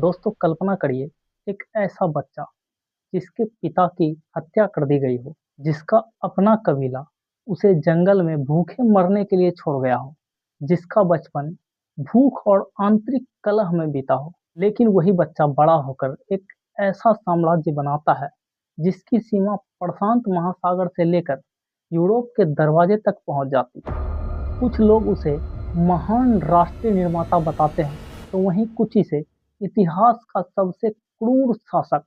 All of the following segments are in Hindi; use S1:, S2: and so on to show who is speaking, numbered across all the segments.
S1: दोस्तों कल्पना करिए, एक ऐसा बच्चा जिसके पिता की हत्या कर दी गई हो, जिसका अपना कबीला उसे जंगल में भूखे मरने के लिए छोड़ गया हो, जिसका बचपन भूख और आंतरिक कलह में बीता हो। लेकिन वही बच्चा बड़ा होकर एक ऐसा साम्राज्य बनाता है जिसकी सीमा प्रशांत महासागर से लेकर यूरोप के दरवाजे तक पहुंच जाती है। कुछ लोग उसे महान राष्ट्रीय निर्माता बताते हैं, तो वहीं कुछ इसे इतिहास का सबसे क्रूर शासक।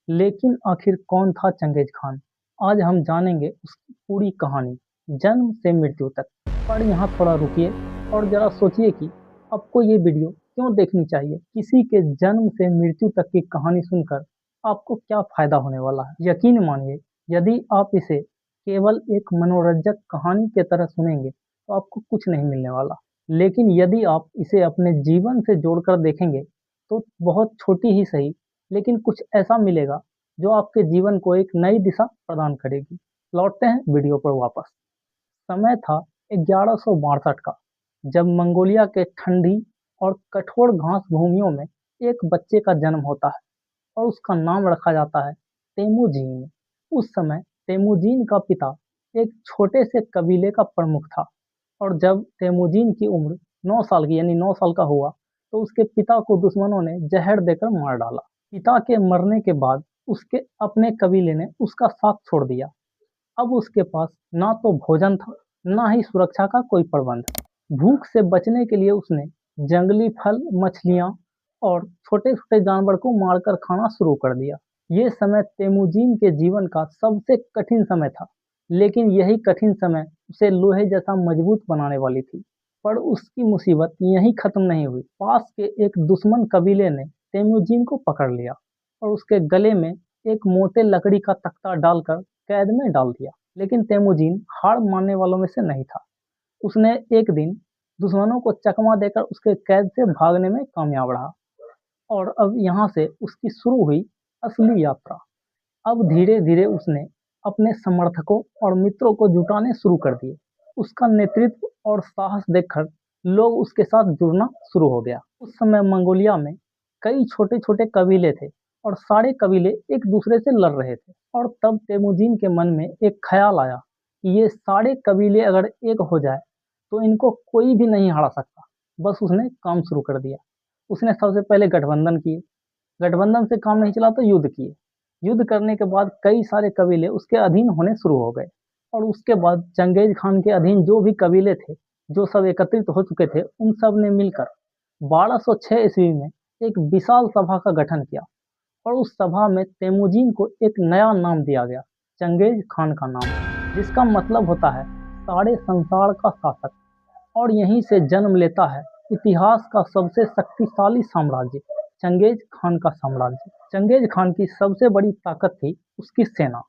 S1: लेकिन आखिर कौन था चंगेज खान? आज हम जानेंगे उसकी पूरी कहानी, जन्म से मृत्यु तक। पर यहाँ थोड़ा रुकिए और जरा सोचिए कि आपको ये वीडियो क्यों देखनी चाहिए। किसी के जन्म से मृत्यु तक की कहानी सुनकर आपको क्या फायदा होने वाला है? यकीन मानिए, यदि आप इसे केवल एक मनोरंजक कहानी की तरह सुनेंगे तो आपको कुछ नहीं मिलने वाला। लेकिन यदि आप इसे अपने जीवन से जोड़कर देखेंगे तो बहुत छोटी ही सही, लेकिन कुछ ऐसा मिलेगा जो आपके जीवन को एक नई दिशा प्रदान करेगी। लौटते हैं वीडियो पर वापस। समय था 1162 का, जब मंगोलिया के ठंडी और कठोर घास भूमियों में एक बच्चे का जन्म होता है और उसका नाम रखा जाता है तेमुजीन। उस समय तेमुजीन का पिता एक छोटे से कबीले का प्रमुख था और जब तेमुजीन की उम्र 9 साल की यानी 9 साल का हुआ तो उसके पिता को दुश्मनों ने जहर देकर मार डाला। पिता के मरने के बाद उसके अपने कबीले ने उसका साथ छोड़ दिया। अब उसके पास ना तो भोजन था, ना ही सुरक्षा का कोई प्रबंध। भूख से बचने के लिए उसने जंगली फल, मछलियां और छोटे-छोटे जानवर को मारकर खाना शुरू कर दिया। ये समय तेमुजीन के जीवन का सबसे कठिन समय था, लेकिन यही कठिन समय उसे लोहे जैसा मजबूत बनाने वाली थी। पर उसकी मुसीबत यहीं खत्म नहीं हुई। पास के एक दुश्मन कबीले ने तेमुजीन को पकड़ लिया और उसके गले में एक मोटे लकड़ी का तख्ता डालकर कैद में डाल दिया। लेकिन तेमुजीन हार मानने वालों में से नहीं था। उसने एक दिन दुश्मनों को चकमा देकर उसके कैद से भागने में कामयाब रहा और अब यहाँ से उसकी शुरू हुई असली यात्रा। अब धीरे-धीरे उसने अपने समर्थकों और मित्रों को जुटाने शुरू कर दिए। उसका नेतृत्व और साहस देखकर लोग उसके साथ जुड़ना शुरू हो गया। उस समय मंगोलिया में कई छोटे-छोटे कबीले थे और सारे कबीले एक दूसरे से लड़ रहे थे। और तब तेमुजीन के मन में एक ख्याल आया कि ये सारे कबीले अगर एक हो जाए तो इनको कोई भी नहीं हरा सकता। बस उसने काम शुरू कर दिया। उसने सबसे पहले गठबंधन किए। गठबंधन से काम नहीं चला तो युद्ध किए। युद्ध करने के बाद कई सारे कबीले उसके अधीन होने शुरू हो गए और उसके बाद चंगेज खान के अधीन जो भी कबीले थे, जो सब एकत्रित हो चुके थे, उन सब ने मिलकर 1206 ईस्वी में एक विशाल सभा का गठन किया और उस सभा में तेमुजीन को एक नया नाम दिया गया, चंगेज खान का नाम, जिसका मतलब होता है सारे संसार का शासक। और यहीं से जन्म लेता है इतिहास का सबसे शक्तिशाली साम्राज्य, चंगेज खान का साम्राज्य। चंगेज खान की सबसे बड़ी ताकत थी उसकी सेना।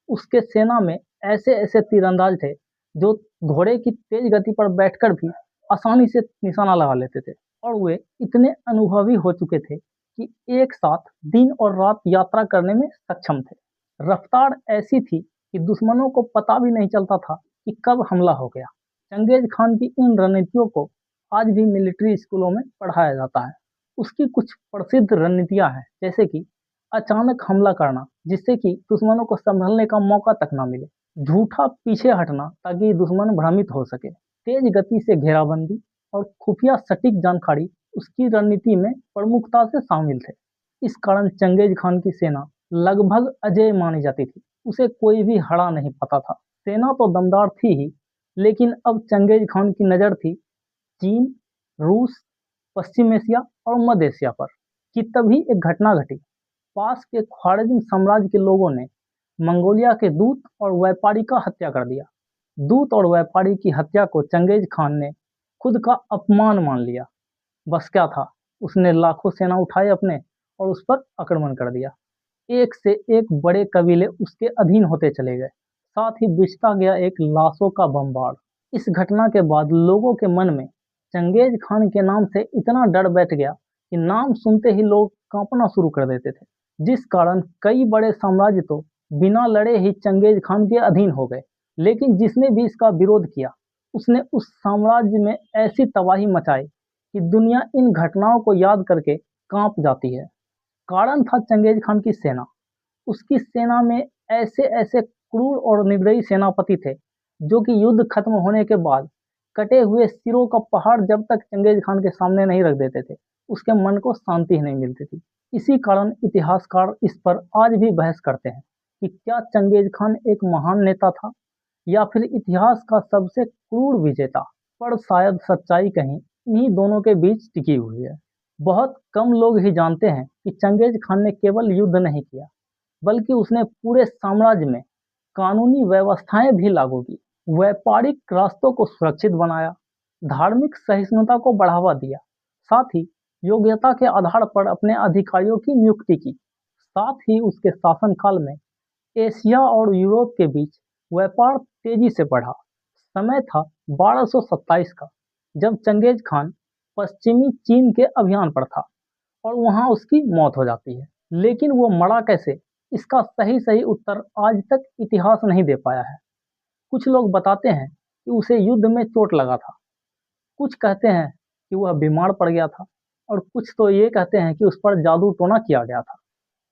S1: उसके सेना में ऐसे-ऐसे तीरंदाज थे जो घोड़े की तेज गति पर बैठकर भी आसानी से निशाना लगा लेते थे और वे इतने अनुभवी हो चुके थे कि एक साथ दिन और रात यात्रा करने में सक्षम थे। रफ्तार ऐसी थी कि दुश्मनों को पता भी नहीं चलता था कि कब हमला हो गया। चंगेज खान की इन रणनीतियों को आज भी मिलिट्री स्कूलों में पढ़ाया जाता है। उसकी कुछ प्रसिद्ध रणनीतियां हैं, जैसे कि अचानक हमला करना जिससे कि दुश्मनों को संभलने का मौका तक ना मिले, झूठा पीछे हटना ताकि दुश्मन भ्रमित हो सके, तेज गति से घेराबंदी और खुफिया सटीक जानकारी उसकी रणनीति में प्रमुखता से शामिल थे। इस कारण चंगेज खान की सेना लगभग अजेय मानी जाती थी। उसे कोई भी हरा नहीं पाता था। सेना तो दमदार थी ही, लेकिन अब चंगेज खान की नजर थी चीन, रूस, पश्चिम एशिया और मध्य एशिया पर। कि तभी एक घटना घटी। पास के ख्वारिज्म साम्राज्य के लोगों ने मंगोलिया के दूत और व्यापारी का हत्या कर दिया। दूत और व्यापारी की हत्या को चंगेज खान ने खुद का अपमान मान लिया। बस क्या था, उसने लाखों सेना उठाए अपने और उस पर आक्रमण कर दिया। एक से एक बड़े कबीले उसके अधीन होते चले गए। साथ ही बिछता गया एक लाशों का बम्बार। इस घटना के बाद लोगों के मन में चंगेज खान के नाम से इतना डर बैठ गया कि नाम सुनते ही लोग कांपना शुरू कर देते थे, जिस कारण कई बड़े साम्राज्य तो बिना लड़े ही चंगेज खान के अधीन हो गए। लेकिन जिसने भी इसका विरोध किया, उसने उस साम्राज्य में ऐसी तबाही मचाई कि दुनिया इन घटनाओं को याद करके कांप जाती है। कारण था चंगेज खान की सेना। उसकी सेना में ऐसे ऐसे क्रूर और निर्दयी सेनापति थे जो कि युद्ध खत्म होने के बाद कटे हुए सिरों का पहाड़ जब तक चंगेज खान के सामने नहीं रख देते थे, उसके मन को शांति ही नहीं मिलती थी। इसी कारण इतिहासकार इस पर आज भी बहस करते हैं कि क्या चंगेज खान एक महान नेता था या फिर इतिहास का सबसे क्रूर विजेता। पर शायद सच्चाई कहीं इन्हीं दोनों के बीच टिकी हुई है। बहुत कम लोग ही जानते हैं कि चंगेज खान ने केवल युद्ध नहीं किया, बल्कि उसने पूरे साम्राज्य में कानूनी व्यवस्थाएं भी लागू की, व्यापारिक रास्तों को सुरक्षित बनाया, धार्मिक सहिष्णुता को बढ़ावा दिया, साथ ही योग्यता के आधार पर अपने अधिकारियों की नियुक्ति की। साथ ही उसके शासनकाल में एशिया और यूरोप के बीच व्यापार तेजी से बढ़ा। समय था 1227 का, जब चंगेज खान पश्चिमी चीन के अभियान पर था और वहां उसकी मौत हो जाती है। लेकिन वो मरा कैसे, इसका सही सही उत्तर आज तक इतिहास नहीं दे पाया है। कुछ लोग बताते हैं कि उसे युद्ध में चोट लगा था, कुछ कहते हैं कि वह बीमार पड़ गया था, और कुछ तो ये कहते हैं कि उस पर जादू टोना किया गया था।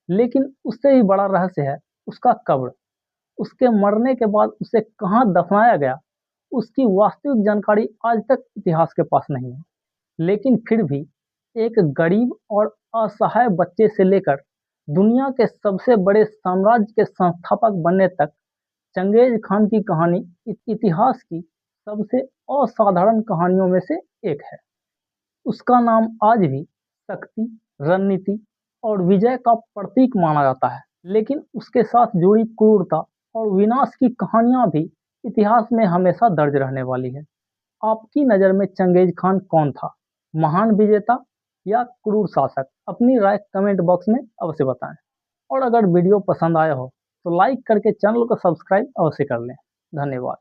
S1: लेकिन उससे भी बड़ा रहस्य है उसका कब्र। उसके मरने के बाद उसे कहाँ दफनाया गया, उसकी वास्तविक जानकारी आज तक इतिहास के पास नहीं है। लेकिन फिर भी एक गरीब और असहाय बच्चे से लेकर दुनिया के सबसे बड़े साम्राज्य के संस्थापक बनने तक चंगेज खान की कहानी इतिहास की सबसे असाधारण कहानियों में से एक है। उसका नाम आज भी शक्ति, रणनीति और विजय का प्रतीक माना जाता है। लेकिन उसके साथ जुड़ी क्रूरता और विनाश की कहानियां भी इतिहास में हमेशा दर्ज रहने वाली है। आपकी नज़र में चंगेज खान कौन था, महान विजेता या क्रूर शासक? अपनी राय कमेंट बॉक्स में अवश्य बताएं। और अगर वीडियो पसंद आया हो तो लाइक करके चैनल को सब्सक्राइब अवश्य कर लें। धन्यवाद।